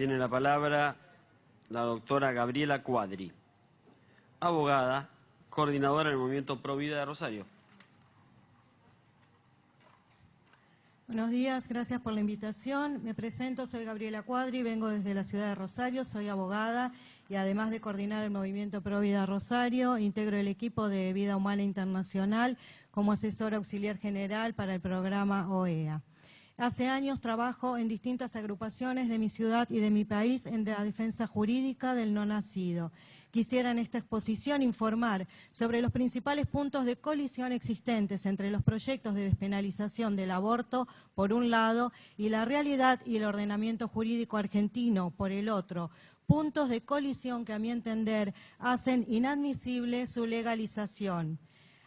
Tiene la palabra la doctora Gabriela Cuadri, abogada, coordinadora del Movimiento Pro Vida de Rosario. Buenos días, gracias por la invitación. Me presento, soy Gabriela Cuadri, vengo desde la ciudad de Rosario, soy abogada y además de coordinar el Movimiento Pro Vida Rosario, integro el equipo de Vida Humana Internacional como asesora auxiliar general para el programa OEA. Hace años trabajo en distintas agrupaciones de mi ciudad y de mi país en la defensa jurídica del no nacido. Quisiera en esta exposición informar sobre los principales puntos de colisión existentes entre los proyectos de despenalización del aborto, por un lado, y la realidad y el ordenamiento jurídico argentino, por el otro. Puntos de colisión que, a mi entender, hacen inadmisible su legalización.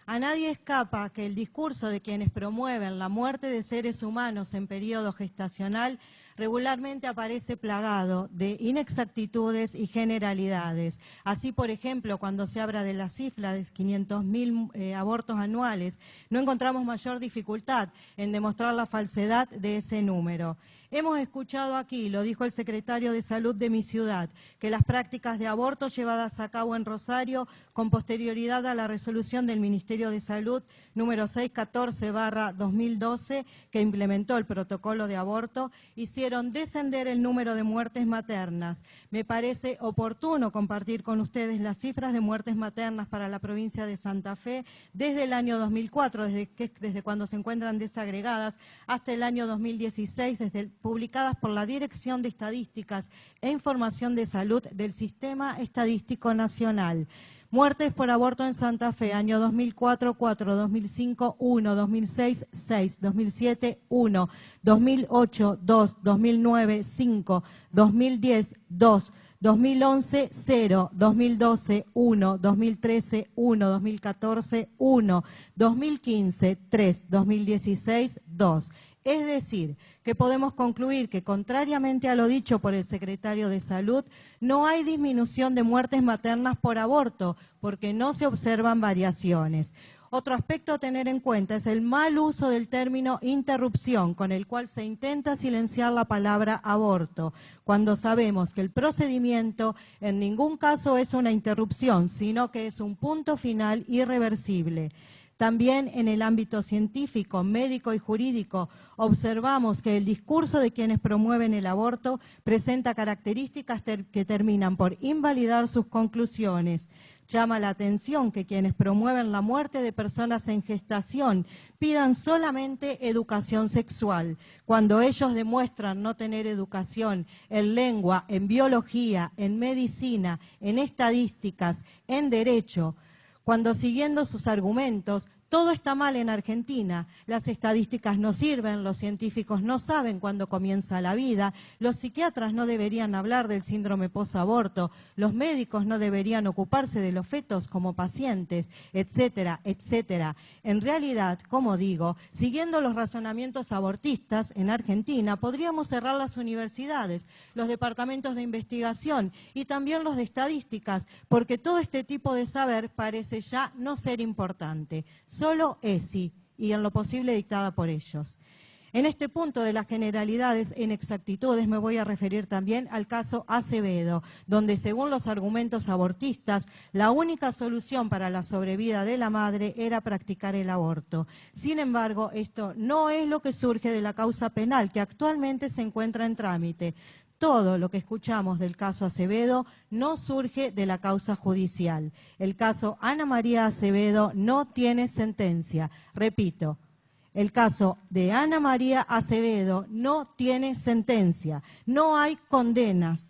A nadie escapa que el discurso de quienes promueven la muerte de seres humanos en periodo gestacional regularmente aparece plagado de inexactitudes y generalidades. Así, por ejemplo, cuando se habla de la cifra de 500.000 abortos anuales, no encontramos mayor dificultad en demostrar la falsedad de ese número. Hemos escuchado aquí, lo dijo el secretario de Salud de mi ciudad, que las prácticas de aborto llevadas a cabo en Rosario con posterioridad a la resolución del Ministerio de Salud número 614/2012, que implementó el protocolo de aborto, hicieron descender el número de muertes maternas. Me parece oportuno compartir con ustedes las cifras de muertes maternas para la provincia de Santa Fe desde el año 2004, desde cuando se encuentran desagregadas, hasta el año 2016, publicadas por la Dirección de Estadísticas e Información de Salud del Sistema Estadístico Nacional. Muertes por aborto en Santa Fe, año 2004, 4, 2005, 1, 2006, 6, 2007, 1, 2008, 2, 2009, 5, 2010, 2, 2011, 0, 2012, 1, 2013, 1, 2014, 1, 2015, 3, 2016, 2. Es decir, que podemos concluir que, contrariamente a lo dicho por el secretario de Salud, no hay disminución de muertes maternas por aborto, porque no se observan variaciones. Otro aspecto a tener en cuenta es el mal uso del término interrupción, con el cual se intenta silenciar la palabra aborto, cuando sabemos que el procedimiento en ningún caso es una interrupción, sino que es un punto final irreversible. También en el ámbito científico, médico y jurídico observamos que el discurso de quienes promueven el aborto presenta características que terminan por invalidar sus conclusiones. Llama la atención que quienes promueven la muerte de personas en gestación pidan solamente educación sexual, cuando ellos demuestran no tener educación en lengua, en biología, en medicina, en estadísticas, en derecho. Cuando, siguiendo sus argumentos, todo está mal en Argentina, las estadísticas no sirven, los científicos no saben cuándo comienza la vida, los psiquiatras no deberían hablar del síndrome posaborto, los médicos no deberían ocuparse de los fetos como pacientes, etcétera, etcétera. En realidad, como digo, siguiendo los razonamientos abortistas en Argentina, podríamos cerrar las universidades, los departamentos de investigación y también los de estadísticas, porque todo este tipo de saber parece ya no ser importante. Solo ESI, y en lo posible dictada por ellos. En este punto de las generalidades e inexactitudes me voy a referir también al caso Acevedo, donde según los argumentos abortistas, la única solución para la sobrevida de la madre era practicar el aborto. Sin embargo, esto no es lo que surge de la causa penal que actualmente se encuentra en trámite. Todo lo que escuchamos del caso Acevedo no surge de la causa judicial. El caso Ana María Acevedo no tiene sentencia. Repito, el caso de Ana María Acevedo no tiene sentencia. No hay condenas.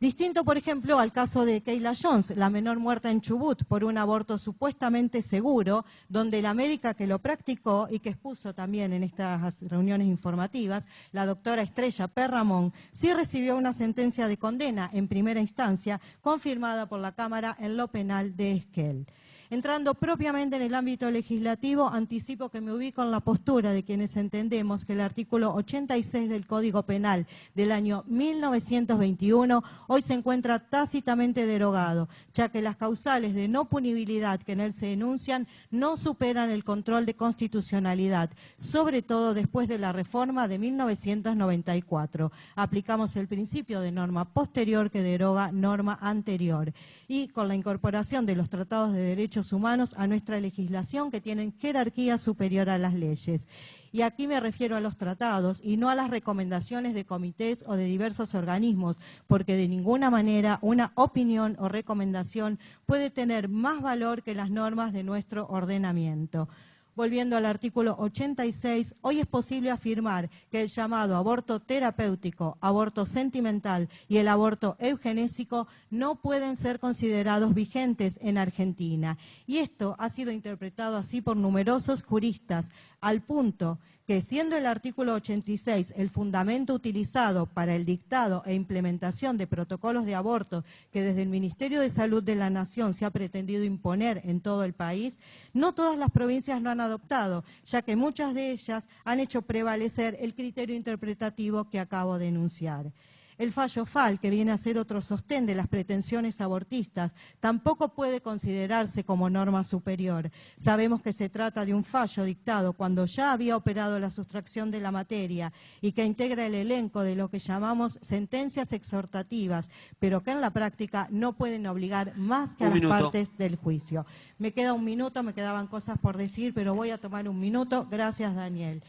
Distinto, por ejemplo, al caso de Kayla Jones, la menor muerta en Chubut por un aborto supuestamente seguro, donde la médica que lo practicó y que expuso también en estas reuniones informativas, la doctora Estrella Perramón, sí recibió una sentencia de condena en primera instancia confirmada por la Cámara en lo penal de Esquel. Entrando propiamente en el ámbito legislativo, anticipo que me ubico en la postura de quienes entendemos que el artículo 86 del Código Penal del año 1921 hoy se encuentra tácitamente derogado, ya que las causales de no punibilidad que en él se denuncian no superan el control de constitucionalidad, sobre todo después de la reforma de 1994. Aplicamos el principio de norma posterior que deroga norma anterior y con la incorporación de los tratados de derechos humanos a nuestra legislación que tienen jerarquía superior a las leyes. Y aquí me refiero a los tratados y no a las recomendaciones de comités o de diversos organismos, porque de ninguna manera una opinión o recomendación puede tener más valor que las normas de nuestro ordenamiento. Volviendo al artículo 86, hoy es posible afirmar que el llamado aborto terapéutico, aborto sentimental y el aborto eugenésico no pueden ser considerados vigentes en Argentina. Y esto ha sido interpretado así por numerosos juristas, al punto que siendo el artículo 86 el fundamento utilizado para el dictado e implementación de protocolos de aborto que desde el Ministerio de Salud de la Nación se ha pretendido imponer en todo el país, no todas las provincias lo han adoptado, ya que muchas de ellas han hecho prevalecer el criterio interpretativo que acabo de enunciar. El fallo FAL, que viene a ser otro sostén de las pretensiones abortistas, tampoco puede considerarse como norma superior. Sabemos que se trata de un fallo dictado cuando ya había operado la sustracción de la materia y que integra el elenco de lo que llamamos sentencias exhortativas, pero que en la práctica no pueden obligar más que a las partes del juicio. Me queda un minuto, me quedaban cosas por decir, pero voy a tomar un minuto. Gracias, Daniel.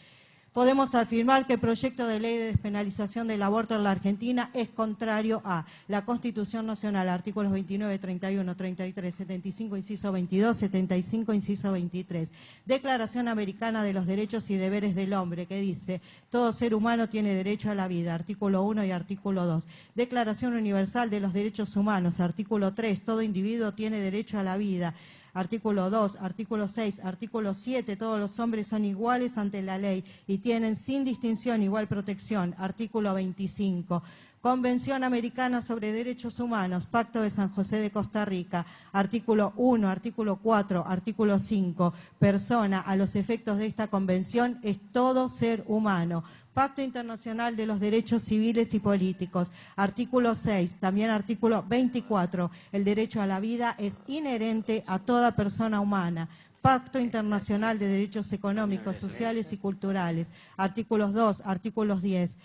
Podemos afirmar que el proyecto de ley de despenalización del aborto en la Argentina es contrario a la Constitución Nacional, artículos 29, 31, 33, 75, inciso 22, 75, inciso 23. Declaración Americana de los Derechos y Deberes del Hombre, que dice, todo ser humano tiene derecho a la vida, artículo 1 y artículo 2. Declaración Universal de los Derechos Humanos, artículo 3, todo individuo tiene derecho a la vida. Artículo 2, artículo 6, artículo 7, todos los hombres son iguales ante la ley y tienen sin distinción igual protección. Artículo 25. Convención Americana sobre Derechos Humanos, Pacto de San José de Costa Rica, artículo 1, artículo 4, artículo 5. Persona, a los efectos de esta convención, es todo ser humano. Pacto Internacional de los Derechos Civiles y Políticos, artículo 6, también artículo 24. El derecho a la vida es inherente a toda persona humana. Pacto Internacional de Derechos Económicos, Sociales y Culturales, artículos 2, artículos 10.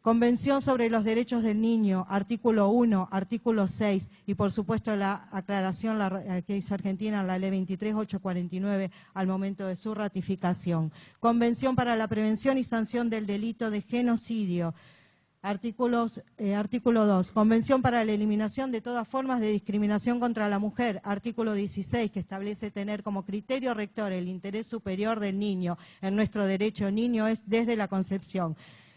Convención sobre los Derechos del Niño, artículo 1, artículo 6 y por supuesto la aclaración que hizo Argentina en la ley 23849 al momento de su ratificación. Convención para la prevención y sanción del delito de genocidio. Artículo 2, Convención para la eliminación de todas formas de discriminación contra la mujer, artículo 16, que establece tener como criterio rector el interés superior del niño. En nuestro derecho niño es desde la concepción.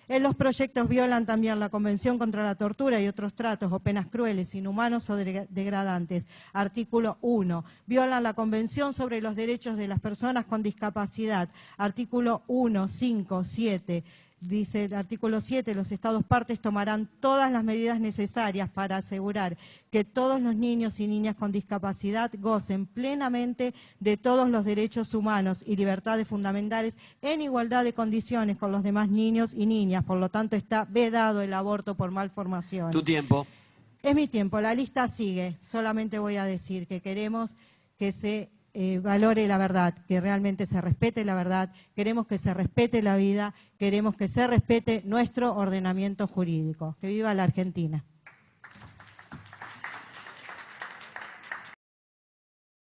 Los proyectos violan también la Convención contra la Tortura y otros tratos o penas crueles, inhumanos o degradantes. Artículo 1. Violan la Convención sobre los Derechos de las Personas con Discapacidad. Artículo 1, 5, 7. Dice el artículo 7, los Estados partes tomarán todas las medidas necesarias para asegurar que todos los niños y niñas con discapacidad gocen plenamente de todos los derechos humanos y libertades fundamentales en igualdad de condiciones con los demás niños y niñas. Por lo tanto, está vedado el aborto por malformación. Tu tiempo. Es mi tiempo, la lista sigue. Solamente voy a decir que queremos que se valore la verdad, que realmente se respete la verdad, queremos que se respete la vida, queremos que se respete nuestro ordenamiento jurídico. Que viva la Argentina.